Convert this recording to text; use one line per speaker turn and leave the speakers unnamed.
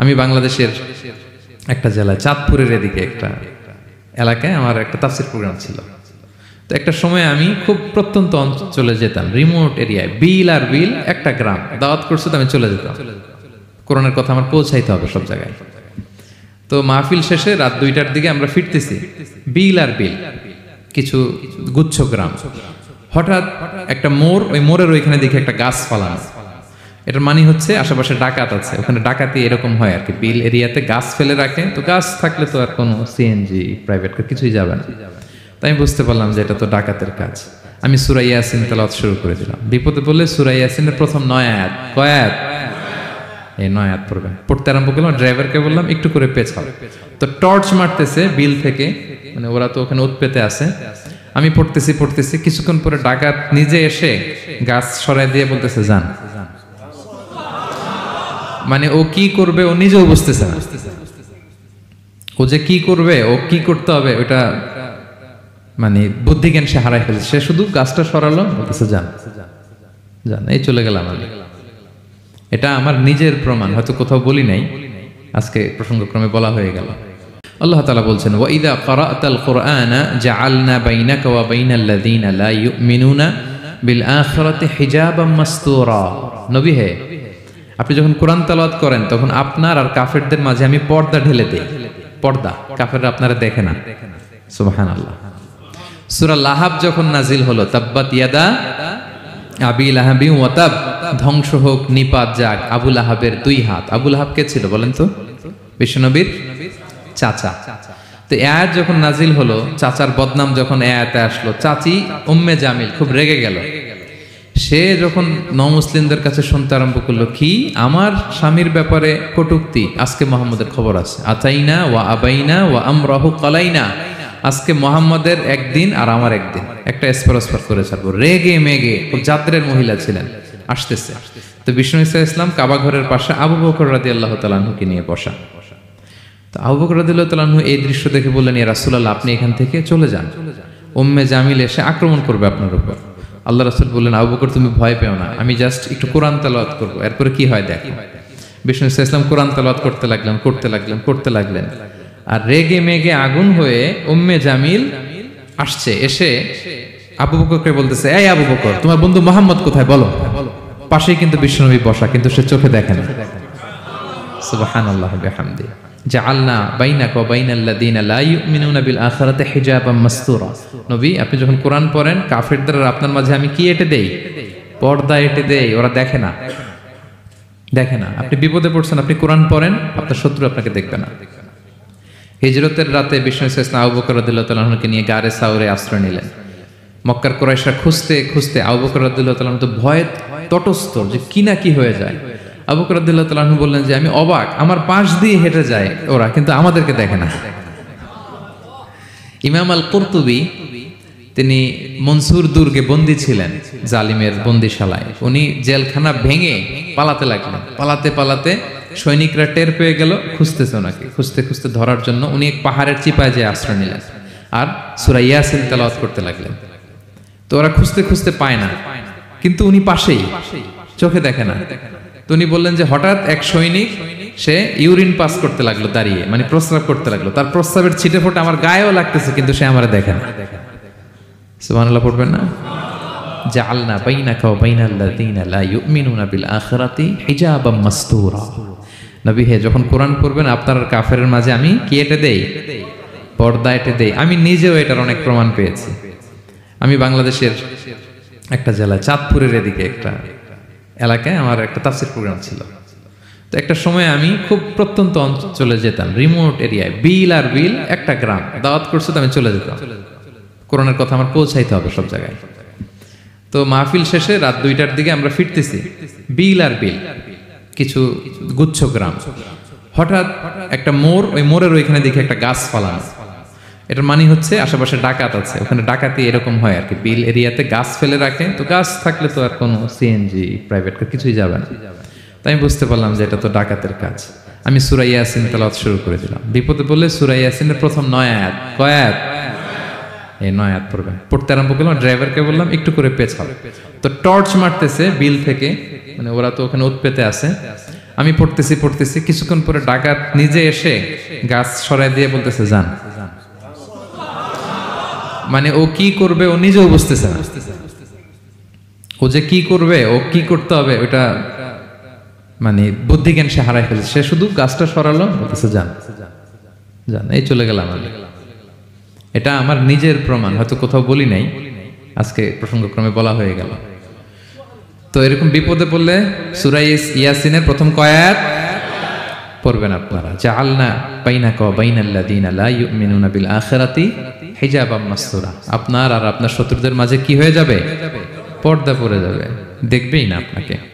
আমি বাংলাদেশের একটা জেলায় চাঁদপুরের এদিকে একটা এলাকায় আমার একটা তাফসির প্রোগ্রাম ছিল। তো একটা সময় আমি খুব প্রত্যন্ত অঞ্চলে যেতাম, রিমোট এরিয়ায়, বিল আর বিল একটা গ্রাম, দাওয়াত করছে তো আমি চলে যেতাম। কোরআনের কথা আমার পৌঁছাইতে হবে সব জায়গায়। তো মাহফিল শেষে রাত 2টার দিকে আমরা ফিরতেছি, বিল আর বিল কিছু গুচ্ছ গ্রাম। হঠাৎ একটা মোড়, ওই মোড়ের ওইখানে দেখি একটা গাছ ফালানো। এটার মানে হচ্ছে আশেপাশে ডাকাত আছে, ওখানে ডাকাতি এরকম হয় আর কি, বিল এরিয়াতে গাছ ফেলে রাখে। তো গাছ থাকলে তো আর কোনো সিএনজি প্রাইভেট কার কিছুই যাবে না। তাই আমি বুঝতে পারলাম যে এটা তো ডাকাতের কাজ। আমি সূরা ইয়াসিন তেলাওয়াত শুরু করে দিলাম। বিপদে বললে সূরা ইয়াসিনের প্রথম 9 আয়াত, কয় আয়াত? এই 9 আয়াত পড়বে। পড়তে আরম্ভ করলাম, ড্রাইভারকে বললাম একটু করে পেছাও। তো টর্চ মারতেছে বিল থেকে, মানে ওরা তো ওখানে উৎপেতে আছে। আমি পড়তেছি, কিছুক্ষণ পরে ডাকাত নিজে এসে গাছ সরাই দিয়ে বলতেছে যান। মানে ও কি করবে ও নিজেও বুঝতেছে না, ও যে কি করবে, ও কি করতে হবে ওটা মানে বুদ্ধি জ্ঞান সে হারাই ফেলছে। সে শুধু গাছটা সরালো, বলতেছে যান যান, এই চলে গেলাম আমি। এটা আমার নিজের প্রমাণ, হয়তো কোথাও বলি নাই, আজকে প্রসঙ্গক্রমে বলা হয়ে গেল। আল্লাহ তাআলা বলছেন, ওয়া ইযা ক্বারা'তাল কুরআনা জাআলনা বাইনাকা ওয়া বাইনাল্লাযীনা লা ইউমিনুনা বিল আখিরাতি হিজাবাম মাসতুরা। নবী হে, আপনি যখন কোরআন তেলাওয়াত করেন তখন আপনার আর কাফেরদের মাঝে আমি পর্দা ঢেলে দেই। পর্দা, কাফেররা আপনারা দেখে না। সুবহানাল্লাহ। সূরা লাহাব যখন নাজিল হলো, তাব্বাত ইয়াদা আবি লাহাবি ওয়া তাব, ধ্বংস হোক নিপাত যাক আবু লাহাবের 2 হাত। আবু লাহাব কে ছিল বলেন তো? বিশ্বনবীর চাচা। তো আয়াত যখন নাজিল হলো, চাচার বদনাম যখন আয়াতে আসলো, চাচি উম্মে জামিল খুব রেগে গেল। সে যখন নমুসলিমদের কাছে শুনতে আরম্ভ করলো, কি আমার স্বামীর ব্যাপারে কটূক্তি, আজকে মুহাম্মদের খবর আছে, আতাইনা ওয়া আবাইনা ওয়া আমরাহু কালাইনা, আজকে মুহাম্মদের একদিন আর আমার একদিন, একটা স্পরস্পর করে ছাড়বো। রেগে মেগে, খুব জাদ্রের মহিলা ছিলেন, আসতেছে। তো বিষ্ণু ইসা ইসলাম কাবা ঘরের পাশে আবু বকর রাদিয়াল্লাহু তাআলা আনহুকে নিয়ে বসা। তো আবু বকর রাদিয়াল্লাহু তাআলা আনহু এই দৃশ্য দেখে বললেন, ইয়া রাসূলুল্লাহ, আপনি এখান থেকে চলে যান, উম্মে জামিল এসে আক্রমণ করবে আপনার উপর। আল্লাহ রাসূল বললেন, আবু বকর তুমি ভয় পেও না, আমি জাস্ট একটু কোরআন তেলাওয়াত করবো, এরপরে কি হয় দেখো। বিষ্ণু ইসা ইসলাম কোরআন তেলাওয়াত করতে লাগলেন। আর রেগে মেগে আগুন হয়ে উম্মে জামিল আসছে, এসে আবু বকরকে বলতেছে, এই আবু বকর, তোমার বন্ধু মুহাম্মদ কোথায় বলো। পাশেই কিন্তু বিশ্বনবী বসা, কিন্তু সে চোখে দেখে না। সুবহানাল্লাহি ওয়া বিহামদিহি। জাআলনা বাইনাকা ওয়া বাইনাল্লাযীনা লা ইউমিনুনা বিল আখিরাতি হিজাবাম মাসতুরা। নবী, আপনি যখন কোরআন পড়েন কাফেরদের আর আপনার মাঝে আমি কি এঁটে দেই? পর্দা এঁটে দেই, ওরা দেখে না। আপনি বিপদে পড়ছেন, আপনি কোরআন পড়েন, আপনার শত্রু আপনাকে দেখবে না। হিজরতের রাতে বিষ্ণু ইসলাম আবু বকর রাদিয়াল্লাহু তাআলা আনহুকে নিয়ে গারে সাউরে আশ্রয় নিলেন। মক্কার কুরাইশরা খুঁজতে আবু বকর রাদিয়াল্লাহু তাআলা আনহু তো ভয়ে তটস্থ, যে কি না কি হয়ে যায়। আবু বকর রাদিয়াল্লাহু তাআলা আনহু বললেন যে আমি অবাক, আমার পাশ দিয়ে হেঁটে যায় ওরা, কিন্তু আমাদেরকে দেখে না। ইমাম আল কুরতুবী, তিনি মনসুর দুর্গে বন্দী ছিলেন, জালিমের বন্দিশালায়। উনি জেলখানা ভেঙে পালাতে লাগলেন। পালাতে সৈনিকরা টের পেয়ে গেল, খুঁজতেছে ওনাকে, খুঁজতে ধরার জন্য উনি এক পাহাড়ের চিপায় যেয়ে আশ্রয় নিলেন আর সূরা ইয়াসিন তেলাওয়াত করতে লাগলেন। তো ওরা খুঁজতে পায় না, কিন্তু উনি পাশেই, চোখে দেখে না। তো উনি বললেন যে হঠাৎ এক সৈনিক, সে ইউরিন পাস করতে লাগলো দাঁড়িয়ে, মানে প্রস্রাব করতে লাগলো। তার প্রস্রাবের ছিটে ফোঁটা আমার গায়েও লাগতেছে, কিন্তু সে আমারে দেখে না। সুবহানাল্লাহ পড়বেন না? জাআলনা বাইনাকা ওয়া বাইনাল্লাযীনা লা ইউমিনুনা বিল আখিরাতি হিজাবাম মাসতুরা। নবী হে, যখন কোরআন পড়বেন আপনার আর কাফেরের মাঝে আমি কি এঁটে দেই? পর্দা এঁটে দেই। আমি নিজেও এটার অনেক প্রমাণ পেয়েছি। আমি বাংলাদেশের একটা জেলায়, চাঁদপুরের এদিকে একটা এলাকায় আমার একটা তাফসির প্রোগ্রাম ছিল। তো একটা সময় আমি খুব প্রত্যন্ত অঞ্চলে যেতাম, রিমোট এরিয়ায়, বিল আর বিল একটা গ্রাম, দাওয়াত করছে তো আমি চলে যেতাম। কোরআনের কথা আমার পৌঁছাইতে হবে সব জায়গায়। তো মাহফিল শেষে রাত 2টার দিকে আমরা ফিরতেছি, বিল আর বিল কিছু গুচ্ছ গ্রাম। হঠাৎ একটা মোড়, ওই মোড়ের ওইখানে দেখি একটা গাছ ফালানো। এটার মানে হচ্ছে আশেপাশে ডাকাত আছে, ওখানে ডাকাতি এরকম হয় আর কি, বিল এরিয়াতে গাছ ফেলে রাখে। তো গাছ থাকলে তো আর কোনো সিএনজি প্রাইভেট কার কিছুই যাবে না। তাই আমি বুঝতে পারলাম যে এটা তো ডাকাতের কাজ। আমি সূরা ইয়াসিন তেলাওয়াত শুরু করে দিলাম। বিপদে বললে সূরা ইয়াসিনের প্রথম 9 আয়াত, কয় আয়াত? এই 9 আয়াত পড়বে। পড়তে আরম্ভ করলাম, ড্রাইভারকে বললাম একটু করে পেছাও। তো টর্চ মারতেছে বিল থেকে, মানে ওরা তো ওখানে উৎপেতে আছে। আমি পড়তেছি পড়তেছি, কিছুক্ষণ পরে ডাকাত নিজে এসে গাছ সরাই দিয়ে বলতেছে যান। মানে ও কি করবে ও নিজেও বুঝতেছে না। ও যে কি করবে, ও কি করতে হবে ওটা মানে বুদ্ধি জ্ঞান সে হারাই ফেলেছে। সে শুধু গাছটা সরালো, বলতেছে যান যান, এই চলে গেলাম আমি। এটা আমার নিজের প্রমাণ, হয়তো কোথাও বলি নাই, আজকে প্রসঙ্গক্রমে বলা হয়ে গেল। তো এরকম বিপদে পড়লে সূরা ইয়াসিনের প্রথম কয়াত পড়বেন আপনারা। জাআলনা বাইনাকা ওয়া বাইনাল্লাযীনা লা ইউমিনুনা বিল আখিরাতি হিজাবাম মাসতুরা। আপনার আর আপনার শত্রুদের মাঝে কি হয়ে যাবে? পর্দা পড়ে যাবে, দেখবেই না আপনাকে।